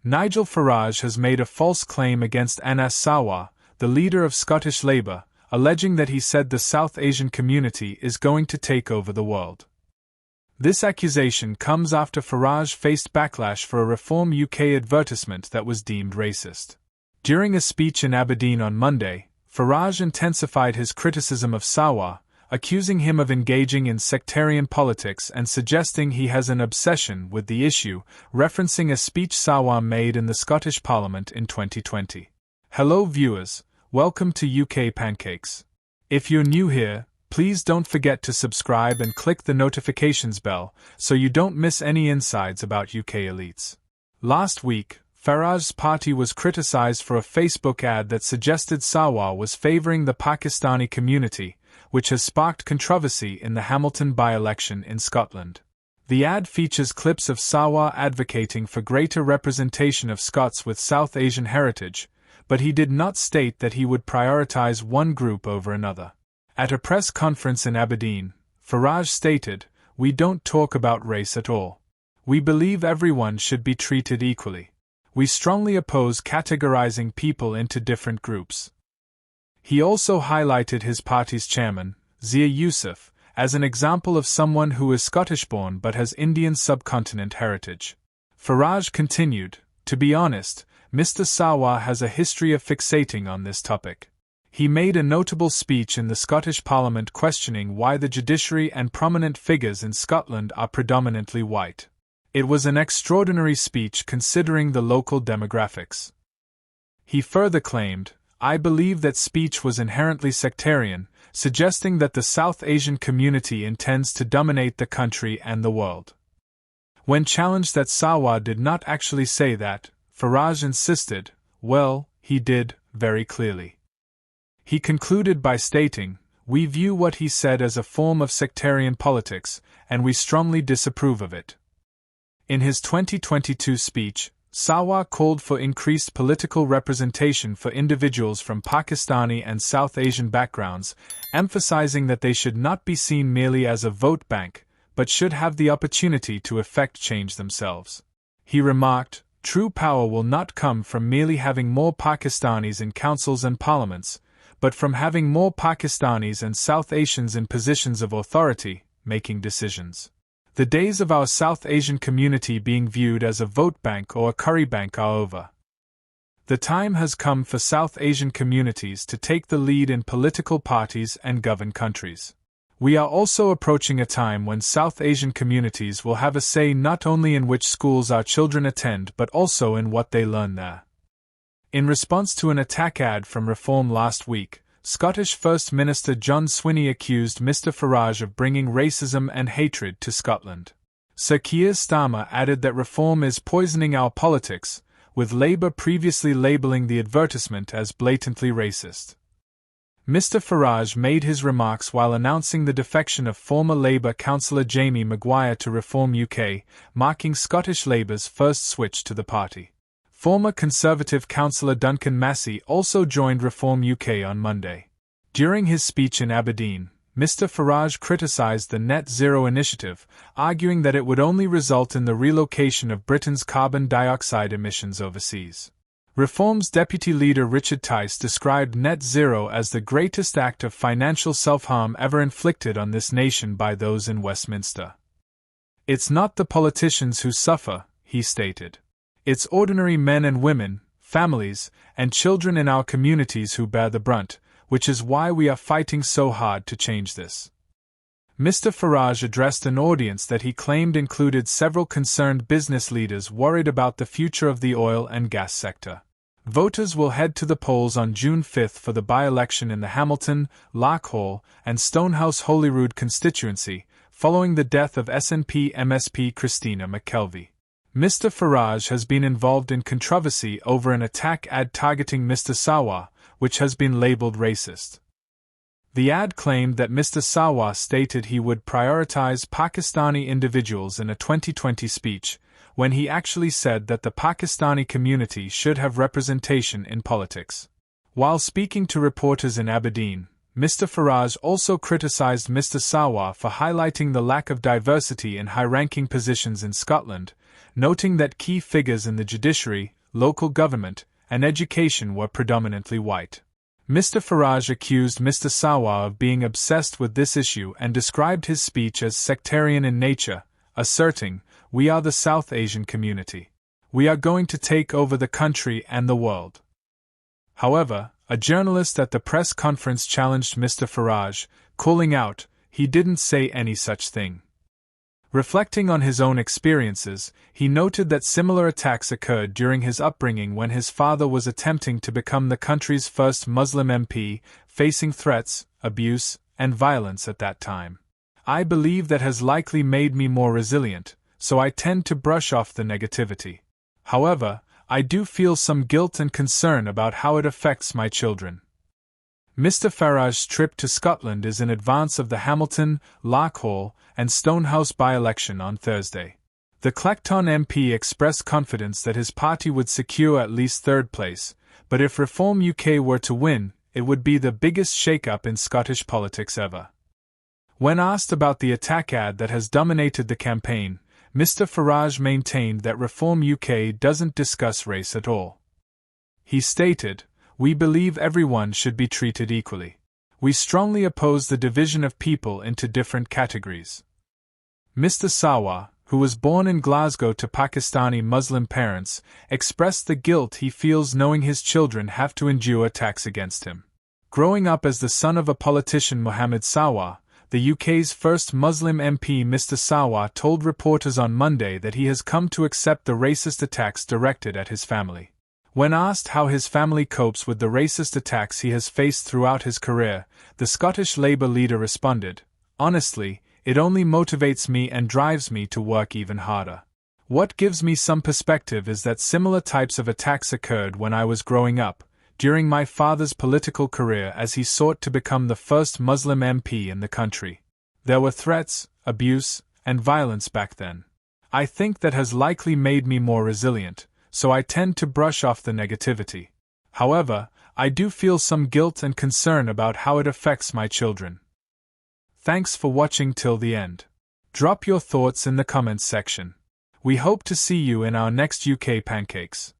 Nigel Farage has made a false claim against Anas Sarwar, the leader of Scottish Labour, alleging that he said the South Asian community is going to take over the world. This accusation comes after Farage faced backlash for a Reform UK advertisement that was deemed racist. During a speech in Aberdeen on Monday, Farage intensified his criticism of Sarwar, accusing him of engaging in sectarian politics and suggesting he has an obsession with the issue, referencing a speech Sarwar made in the Scottish Parliament in 2020. Hello viewers, welcome to UK Pancakes. If you're new here, please don't forget to subscribe and click the notifications bell so you don't miss any insights about UK elites. Last week, Farage's party was criticised for a Facebook ad that suggested Sarwar was favouring the Pakistani community, which has sparked controversy in the Hamilton by-election in Scotland. The ad features clips of Sarwar advocating for greater representation of Scots with South Asian heritage, but he did not state that he would prioritise one group over another. At a press conference in Aberdeen, Farage stated, "We don't talk about race at all. We believe everyone should be treated equally. We strongly oppose categorizing people into different groups." He also highlighted his party's chairman, Zia Yusuf, as an example of someone who is Scottish-born but has Indian subcontinent heritage. Farage continued, "To be honest, Mr. Sarwar has a history of fixating on this topic. He made a notable speech in the Scottish Parliament questioning why the judiciary and prominent figures in Scotland are predominantly white. It was an extraordinary speech considering the local demographics." He further claimed, "I believe that speech was inherently sectarian, suggesting that the South Asian community intends to dominate the country and the world." When challenged that Sarwar did not actually say that, Farage insisted, "Well, he did, very clearly." He concluded by stating, "We view what he said as a form of sectarian politics, and we strongly disapprove of it." In his 2022 speech, Sarwar called for increased political representation for individuals from Pakistani and South Asian backgrounds, emphasizing that they should not be seen merely as a vote bank, but should have the opportunity to effect change themselves. He remarked, "True power will not come from merely having more Pakistanis in councils and parliaments, but from having more Pakistanis and South Asians in positions of authority, making decisions. The days of our South Asian community being viewed as a vote bank or a curry bank are over. The time has come for South Asian communities to take the lead in political parties and govern countries. We are also approaching a time when South Asian communities will have a say not only in which schools our children attend but also in what they learn there." In response to an attack ad from Reform last week, Scottish First Minister John Swinney accused Mr. Farage of bringing racism and hatred to Scotland. Sir Keir Starmer added that Reform is poisoning our politics, with Labour previously labelling the advertisement as blatantly racist. Mr. Farage made his remarks while announcing the defection of former Labour councillor Jamie Maguire to Reform UK, marking Scottish Labour's first switch to the party. Former Conservative councillor Duncan Massey also joined Reform UK on Monday. During his speech in Aberdeen, Mr. Farage criticised the Net Zero initiative, arguing that it would only result in the relocation of Britain's carbon dioxide emissions overseas. Reform's deputy leader Richard Tice described Net Zero as the greatest act of financial self-harm ever inflicted on this nation by those in Westminster. "It's not the politicians who suffer," he stated. "It's ordinary men and women, families, and children in our communities who bear the brunt, which is why we are fighting so hard to change this." Mr. Farage addressed an audience that he claimed included several concerned business leaders worried about the future of the oil and gas sector. Voters will head to the polls on June 5 for the by-election in the Hamilton, Larkhall, and Stonehouse Holyrood constituency, following the death of SNP MSP Christina McKelvey. Mr. Farage has been involved in controversy over an attack ad targeting Mr. Sarwar, which has been labelled racist. The ad claimed that Mr. Sarwar stated he would prioritise Pakistani individuals in a 2020 speech, when he actually said that the Pakistani community should have representation in politics. While speaking to reporters in Aberdeen, Mr. Farage also criticised Mr. Sarwar for highlighting the lack of diversity in high-ranking positions in Scotland, noting that key figures in the judiciary, local government, and education were predominantly white. Mr. Farage accused Mr. Sarwar of being obsessed with this issue and described his speech as sectarian in nature, asserting, "We are the South Asian community. We are going to take over the country and the world." However, a journalist at the press conference challenged Mr. Farage, calling out, "He didn't say any such thing." Reflecting on his own experiences, he noted that similar attacks occurred during his upbringing when his father was attempting to become the country's first Muslim MP, facing threats, abuse, and violence at that time. "I believe that has likely made me more resilient, so I tend to brush off the negativity. However, I do feel some guilt and concern about how it affects my children." Mr. Farage's trip to Scotland is in advance of the Hamilton, Larkhall, and Stonehouse by-election on Thursday. The Clacton MP expressed confidence that his party would secure at least third place, but if Reform UK were to win, it would be the biggest shake-up in Scottish politics ever. When asked about the attack ad that has dominated the campaign, Mr. Farage maintained that Reform UK doesn't discuss race at all. He stated, "We believe everyone should be treated equally. We strongly oppose the division of people into different categories." Mr. Sarwar, who was born in Glasgow to Pakistani Muslim parents, expressed the guilt he feels knowing his children have to endure attacks against him. Growing up as the son of a politician, Mohammed Sarwar, the UK's first Muslim MP, Mr. Sarwar told reporters on Monday that he has come to accept the racist attacks directed at his family. When asked how his family copes with the racist attacks he has faced throughout his career, the Scottish Labour leader responded, "Honestly, it only motivates me and drives me to work even harder. What gives me some perspective is that similar types of attacks occurred when I was growing up, during my father's political career as he sought to become the first Muslim MP in the country. There were threats, abuse, and violence back then. I think that has likely made me more resilient, so I tend to brush off the negativity. However, I do feel some guilt and concern about how it affects my children." Thanks for watching till the end. Drop your thoughts in the comments section. We hope to see you in our next UK Pancakes.